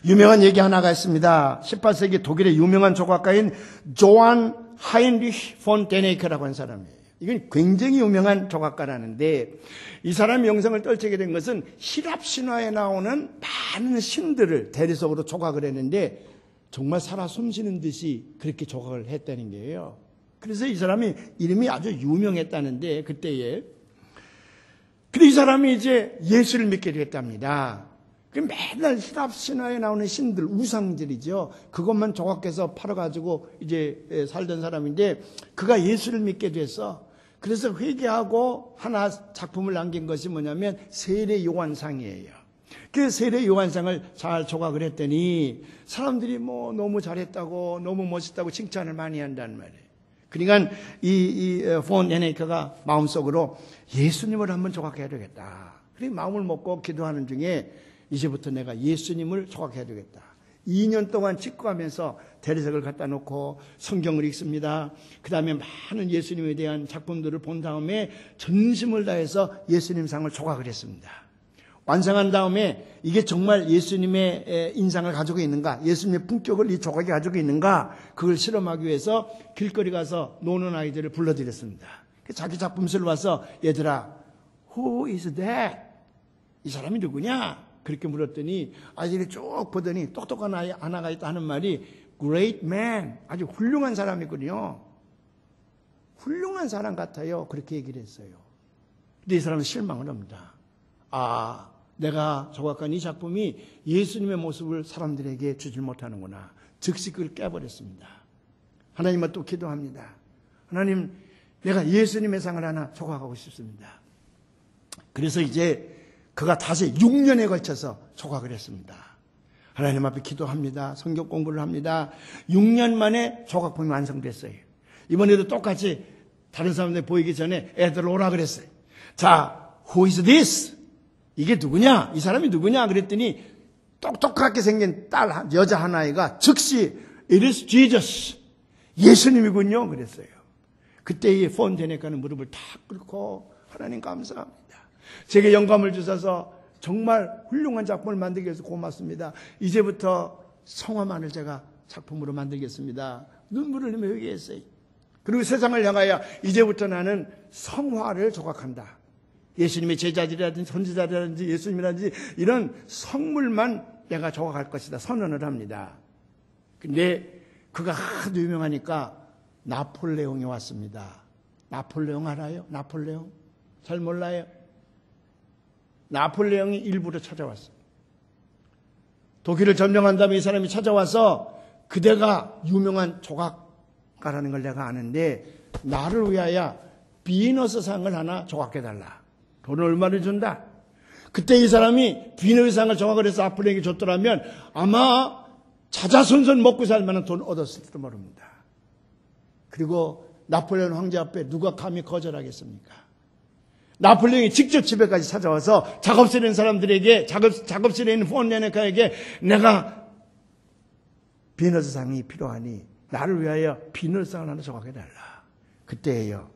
유명한 얘기 하나가 있습니다. 18세기 독일의 유명한 조각가인 조한 하인리히 폰 데네이커라고 하는 사람이에요. 이건 굉장히 유명한 조각가라는데 이 사람이 영성을 떨치게 된 것은 히랍 신화에 나오는 많은 신들을 대리석으로 조각을 했는데 정말 살아 숨쉬는 듯이 그렇게 조각을 했다는 거예요. 그래서 이 사람이 이름이 아주 유명했다는데 그때에. 근데 이 사람이 이제 예수를 믿게 됐답니다. 맨날 히랍 신화에 나오는 신들, 우상들이죠. 그것만 조각해서 팔아가지고 이제 살던 사람인데 그가 예수를 믿게 돼서 그래서 회개하고 하나 작품을 남긴 것이 뭐냐면 세례 요한상이에요. 그 세례 요한상을 잘 조각을 했더니 사람들이 뭐 너무 잘했다고 너무 멋있다고 칭찬을 많이 한단 말이에요. 그러니까 이 폰 데네이커가 마음속으로 예수님을 한번 조각해야 되겠다. 그래서 마음을 먹고 기도하는 중에 이제부터 내가 예수님을 조각해야 되겠다. 2년 동안 직구하면서 대리석을 갖다 놓고 성경을 읽습니다. 그 다음에 많은 예수님에 대한 작품들을 본 다음에 전심을 다해서 예수님 상을 조각을 했습니다. 완성한 다음에 이게 정말 예수님의 인상을 가지고 있는가, 예수님의 품격을 이 조각이 가지고 있는가, 그걸 실험하기 위해서 길거리 가서 노는 아이들을 불러들였습니다. 자기 작품실을 와서 얘들아, who is that? 이 사람이 누구냐? 그렇게 물었더니 아이들이 쭉 보더니 똑똑한 아이 하나가 있다 하는 말이 great man, 아주 훌륭한 사람이군요. 훌륭한 사람 같아요. 그렇게 얘기를 했어요. 근데 이 사람은 실망을 합니다. 아, 내가 조각한 이 작품이 예수님의 모습을 사람들에게 주지 못하는구나. 즉시 그걸 깨버렸습니다. 하나님은 또 기도합니다. 하나님, 내가 예수님의 상을 하나 조각하고 싶습니다. 그래서 이제 그가 다시 6년에 걸쳐서 조각을 했습니다. 하나님 앞에 기도합니다. 성경 공부를 합니다. 6년 만에 조각품이 완성됐어요. 이번에도 똑같이 다른 사람들 보이기 전에 애들 오라 그랬어요. 자, who is this? 이게 누구냐? 이 사람이 누구냐? 그랬더니 똑똑하게 생긴 여자 하나이가 즉시 it is Jesus. 예수님이군요. 그랬어요. 그때 이 폰 데네이커는 무릎을 탁 꿇고 하나님 감사합니다. 제게 영감을 주셔서 정말 훌륭한 작품을 만들기 위해서 고맙습니다. 이제부터 성화만을 제가 작품으로 만들겠습니다. 눈물을 흘리며 회개했어요. 그리고 세상을 향하여 이제부터 나는 성화를 조각한다. 예수님의 제자들이라든지 선지자라든지 예수님이라든지 이런 성물만 내가 조각할 것이다 선언을 합니다. 근데 그가 하도 유명하니까 나폴레옹이 왔습니다. 나폴레옹 알아요? 나폴레옹? 잘 몰라요? 나폴레옹이 일부러 찾아왔어요. 독일을 점령한 다음에 이 사람이 찾아와서 그대가 유명한 조각가라는 걸 내가 아는데 나를 위하여 비너스상을 하나 조각해달라. 돈을 얼마를 준다. 그때 이 사람이 비너스상을 조각을 해서 나폴레옹에게 줬더라면 아마 자자손손 먹고 살 만한 돈 얻었을지도 모릅니다. 그리고 나폴레옹 황제 앞에 누가 감히 거절하겠습니까? 나폴레옹이 직접 집에까지 찾아와서 작업실에 있는 사람들에게 작업실에 있는 폰네네카에게 내가 비너스상이 필요하니 나를 위하여 비너스상을 하나 조각해달라. 그때예요.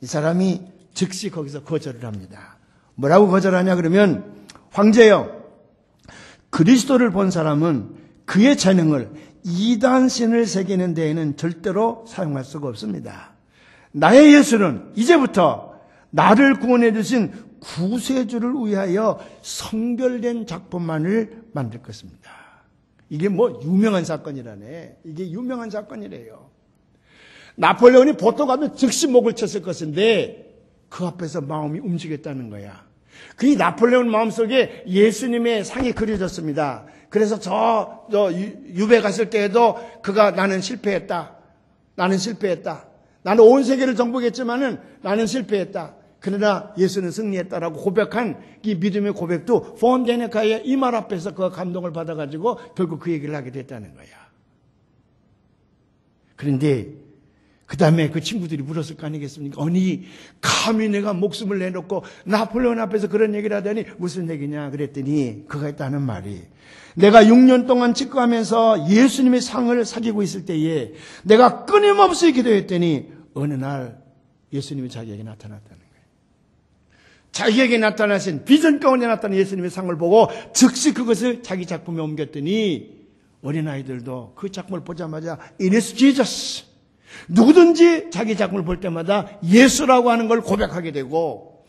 이 사람이 즉시 거기서 거절을 합니다. 뭐라고 거절하냐 그러면 황제여 그리스도를 본 사람은 그의 재능을 이단신을 새기는 데에는 절대로 사용할 수가 없습니다. 나의 예수는 이제부터 나를 구원해 주신 구세주를 위하여 성별된 작품만을 만들 것입니다. 이게 뭐 유명한 사건이라네. 이게 유명한 사건이래요. 나폴레옹이 보통 가면 즉시 목을 쳤을 것인데 그 앞에서 마음이 움직였다는 거야. 그 나폴레옹 마음속에 예수님의 상이 그려졌습니다. 그래서 저 유배 갔을 때에도 그가 나는 실패했다. 나는 온 세계를 정복했지만은 나는 실패했다. 그러나 예수는 승리했다라고 고백한 이 믿음의 고백도 폰데네카의 이 말 앞에서 그가 감동을 받아가지고 결국 그 얘기를 하게 됐다는 거야. 그런데 그 다음에 그 친구들이 물었을 거 아니겠습니까? 아니 감히 내가 목숨을 내놓고 나폴레옹 앞에서 그런 얘기를 하더니 무슨 얘기냐 그랬더니 그가 했다는 말이 내가 6년 동안 직구하면서 예수님의 상을 사귀고 있을 때에 내가 끊임없이 기도했더니 어느 날 예수님이 자기에게 나타났다는 거예요. 자기에게 나타나신 비전 가운데 나타난 예수님의 상을 보고 즉시 그것을 자기 작품에 옮겼더니 어린아이들도 그 작품을 보자마자 It is Jesus. 누구든지 자기 작품을 볼 때마다 예수라고 하는 걸 고백하게 되고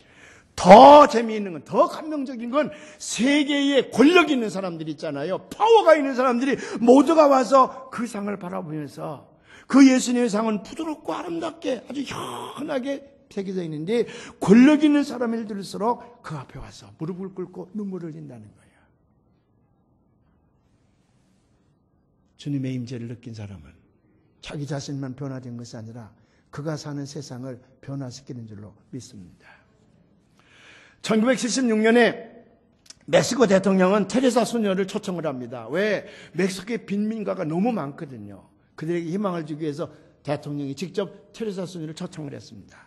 더 재미있는 건, 더 감명적인 건 세계에 권력 있는 사람들이 있잖아요. 파워가 있는 사람들이 모두가 와서 그 상을 바라보면서 그 예수님의 상은 부드럽고 아름답게 아주 현하게 새겨져 있는데 권력 있는 사람을 들을수록 그 앞에 와서 무릎을 꿇고 눈물을 흘린다는 거예요. 주님의 임재를 느낀 사람은 자기 자신만 변화된 것이 아니라 그가 사는 세상을 변화시키는 줄로 믿습니다. 1976년에 멕시코 대통령은 테레사 소녀를 초청을 합니다. 왜? 멕시코의 빈민가가 너무 많거든요. 그들에게 희망을 주기 위해서 대통령이 직접 테레사 소녀를 초청을 했습니다.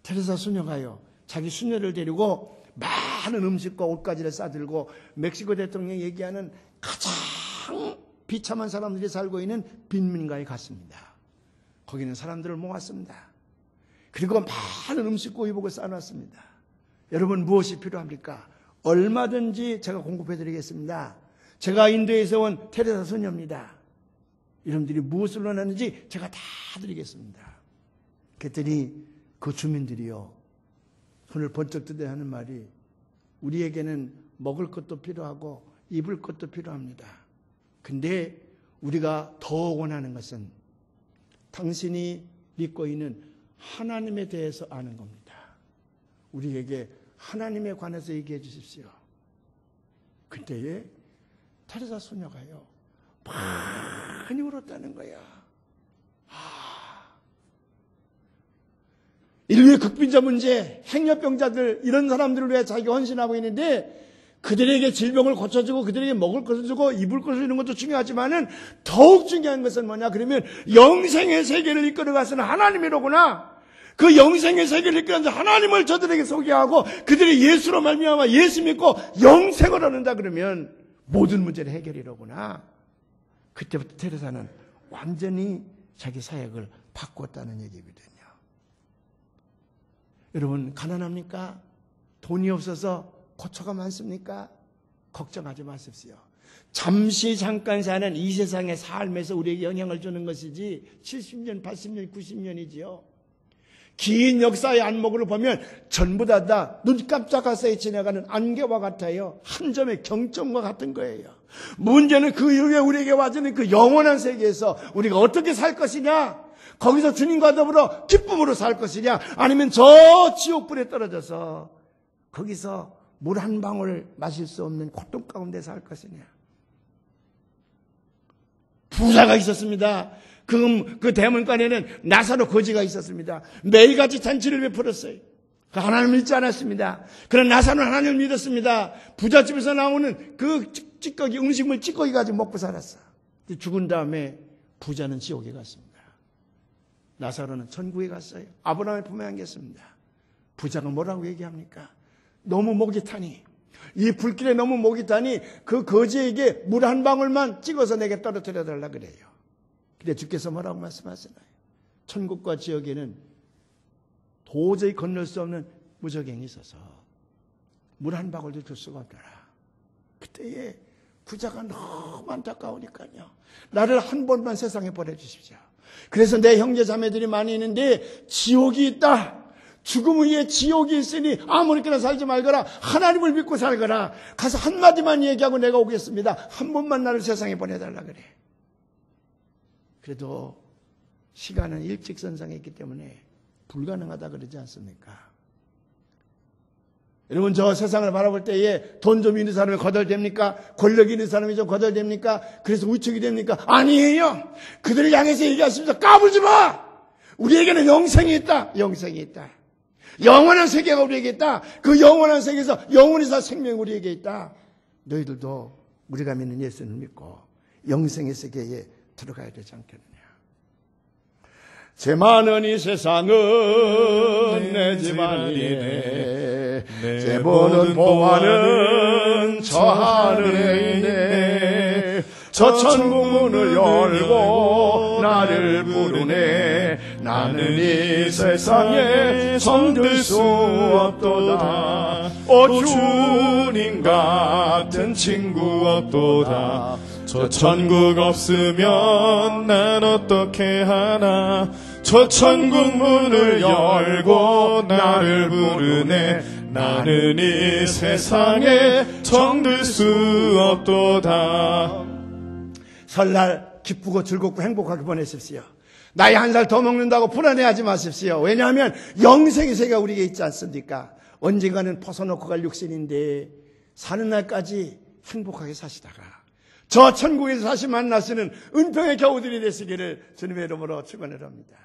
테레사 소녀가요, 자기 수녀를 데리고 많은 음식과 옷가지를 싸들고 멕시코 대통령이 얘기하는 가장 비참한 사람들이 살고 있는 빈민가에 갔습니다. 거기는 사람들을 모았습니다. 그리고 많은 음식과 의복을 싸놨습니다. 여러분 무엇이 필요합니까? 얼마든지 제가 공급해드리겠습니다. 제가 인도에서 온 테레사 소녀입니다. 여러분들이 무엇을 원하는지 제가 다 드리겠습니다. 그랬더니 그 주민들이요, 손을 번쩍 들어 하는 말이 우리에게는 먹을 것도 필요하고 입을 것도 필요합니다. 근데 우리가 더 원하는 것은 당신이 믿고 있는 하나님에 대해서 아는 겁니다. 우리에게 하나님에 관해서 얘기해 주십시오. 그때에 테레사 소녀가요, 많이 울었다는 거야. 인류의 극빈자 문제, 행여병자들 이런 사람들을 위해 자기가 헌신하고 있는데 그들에게 질병을 고쳐주고 그들에게 먹을 것을 주고 입을 것을 주는 것도 중요하지만은 더욱 중요한 것은 뭐냐 그러면 영생의 세계를 이끌어가서는 하나님이로구나. 그 영생의 세계를 이끌어가서 하나님을 저들에게 소개하고 그들이 예수로 말미암아 예수 믿고 영생을 얻는다 그러면 모든 문제를 해결이로구나. 그때부터 테레사는 완전히 자기 사역을 바꿨다는 얘기거든요. 여러분 가난합니까? 돈이 없어서 고초가 많습니까? 걱정하지 마십시오. 잠시 잠깐 사는 이 세상의 삶에서 우리에게 영향을 주는 것이지 70년, 80년, 90년이지요. 긴 역사의 안목으로 보면 전부 다 눈 깜짝할 사이에 지나가는 안개와 같아요. 한 점의 경점과 같은 거예요. 문제는 그 이후에 우리에게 와주는 그 영원한 세계에서 우리가 어떻게 살 것이냐, 거기서 주님과 더불어 기쁨으로 살 것이냐, 아니면 저 지옥불에 떨어져서 거기서 물 한 방울 마실 수 없는 고통 가운데 살 것이냐. 부자가 있었습니다. 그 대문간에는 나사로 거지가 있었습니다. 매일같이 잔치를 베풀었어요. 하나님을 믿지 않았습니다. 그러나 나사로는 하나님을 믿었습니다. 부잣집에서 나오는 그 찌꺼기, 음식물 찌꺼기 가지고 먹고 살았어. 죽은 다음에 부자는 지옥에 갔습니다. 나사로는 천국에 갔어요. 아브라함의 품에 안겼습니다. 부자가 뭐라고 얘기합니까? 너무 목이 타니, 이 불길에 너무 목이 타니 그 거지에게 물 한 방울만 찍어서 내게 떨어뜨려 달라 그래요. 근데 주께서 뭐라고 말씀하시나요? 천국과 지옥에는 도저히 건널 수 없는 무적행이 있어서 물 한 방울도 줄 수가 없더라. 그때에 부자가 너무 안타까우니까요. 나를 한 번만 세상에 보내주십시오. 그래서 내 형제 자매들이 많이 있는데 지옥이 있다. 죽음 위에 지옥이 있으니 아무렇게나 살지 말거라. 하나님을 믿고 살거라. 가서 한마디만 얘기하고 내가 오겠습니다. 한 번만 나를 세상에 보내달라 그래. 그래도 시간은 일직선상에 있기 때문에 불가능하다 그러지 않습니까? 여러분, 저 세상을 바라볼 때에 돈 좀 있는 사람이 거덜됩니까? 권력 있는 사람이 좀 거덜됩니까? 그래서 우측이 됩니까? 아니에요. 그들을 향해서 얘기하십니다. 까불지 마! 우리에게는 영생이 있다. 영생이 있다. 영원한 세계가 우리에게 있다. 그 영원한 세계에서 영원히 살 생명이 우리에게 있다. 너희들도 우리가 믿는 예수를 믿고 영생의 세계에 들어가야 되지 않겠느냐. 제 많은 이 세상은 내 집안이네. 제 보는 보아는 저 하늘에 있네. 저 천국 문을 열고 나를 부르네. 나는 이 세상에 정들 수 없도다. 오 주님 같은 친구 없도다. 저 천국 없으면 난 어떻게 하나. 저 천국 문을 열고 나를 부르네. 나는 이 세상에 정들 수 없도다. 설날 기쁘고 즐겁고 행복하게 보내십시오. 나이 한 살 더 먹는다고 불안해하지 마십시오. 왜냐하면 영생의 세계가 우리에게 있지 않습니까? 언젠가는 벗어놓고 갈 육신인데 사는 날까지 행복하게 사시다가 저 천국에서 다시 만나시는 은평의 겨우들이 되시기를 주님의 이름으로 축원을 합니다.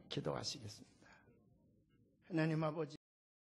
기도하시겠습니다. 하나님 아버지,